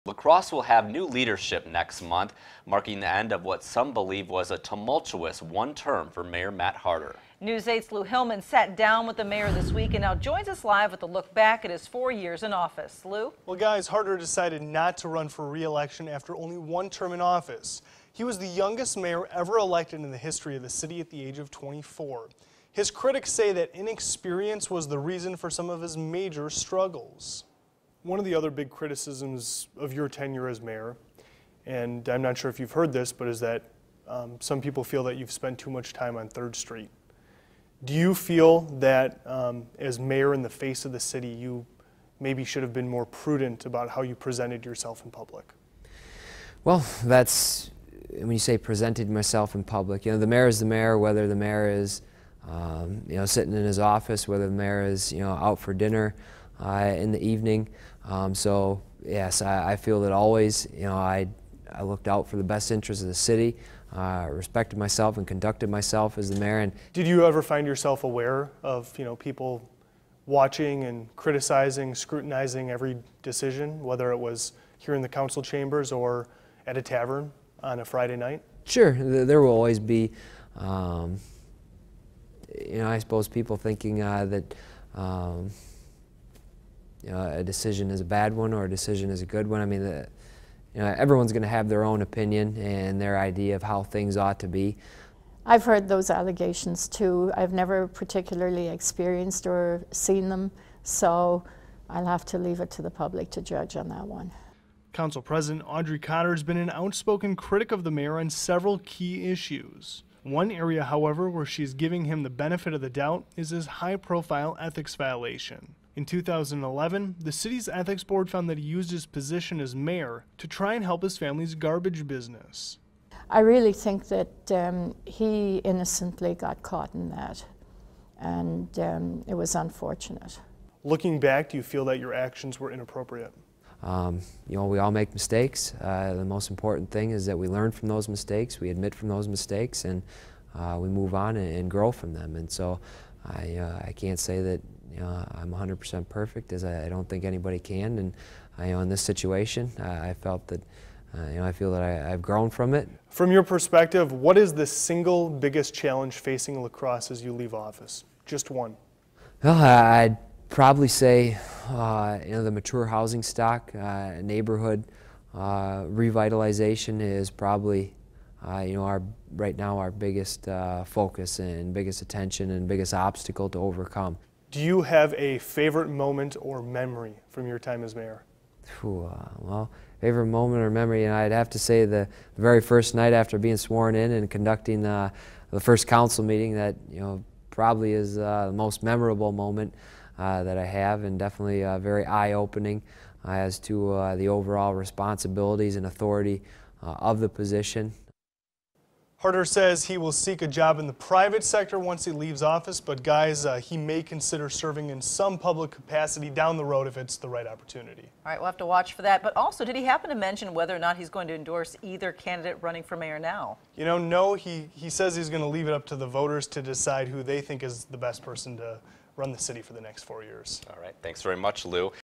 La Crosse will have new leadership next month, marking the end of what some believe was a tumultuous one term for Mayor Harter. News 8's Lou Hillman sat down with the mayor this week and now joins us live with a look back at his 4 years in office. Lou? Well, guys, Harter decided not to run for re-election after only one term in office. He was the youngest mayor ever elected in the history of the city at the age of 24. His critics say that inexperience was the reason for some of his major struggles. One of the other big criticisms of your tenure as mayor, and I'm not sure if you've heard this, but is that some people feel that you've spent too much time on 3rd Street. Do you feel that as mayor in the face of the city, you maybe should have been more prudent about how you presented yourself in public? Well, that's, when you say presented myself in public, the mayor is the mayor, whether the mayor is sitting in his office, whether the mayor is out for dinner in the evening. So yes, I feel that always I looked out for the best interests of the city, respected myself and conducted myself as the mayor. And did you ever find yourself aware of people watching and criticizing, scrutinizing every decision, whether it was here in the council chambers or at a tavern on a Friday night? Sure, there will always be I suppose people thinking that a decision is a bad one or a decision is a good one. I mean, everyone's going to have their own opinion and their idea of how things ought to be. I've heard those allegations too. I've never particularly experienced or seen them, so I'll have to leave it to the public to judge on that one. Council President Audrey Cotter has been an outspoken critic of the mayor on several key issues. One area, however, where she's giving him the benefit of the doubt is his high-profile ethics violation. In 2011, the city's ethics board found that he used his position as mayor to try and help his family's garbage business. I really think that he innocently got caught in that, and it was unfortunate. Looking back, do you feel that your actions were inappropriate? We all make mistakes. The most important thing is that we learn from those mistakes, we admit from those mistakes, and we move on and grow from them. And so I can't say that I'm 100% perfect, as I don't think anybody can. And in this situation, I felt that I feel that I've grown from it. From your perspective, what is the single biggest challenge facing La Crosse as you leave office? Just one. Well, I'd probably say the mature housing stock, neighborhood revitalization is probably right now our biggest focus and biggest attention and biggest obstacle to overcome. Do you have a favorite moment or memory from your time as mayor? Well, favorite moment or memory, I'd have to say the very first night after being sworn in and conducting the first council meeting. That probably is the most memorable moment that I have, and definitely very eye-opening as to the overall responsibilities and authority of the position. Harter says he will seek a job in the private sector once he leaves office, but guys, he may consider serving in some public capacity down the road if it's the right opportunity. All right, we'll have to watch for that. But also, did he happen to mention whether or not he's going to endorse either candidate running for mayor now? No, he says he's going to leave it up to the voters to decide who they think is the best person to run the city for the next 4 years. All right, thanks very much, Lou.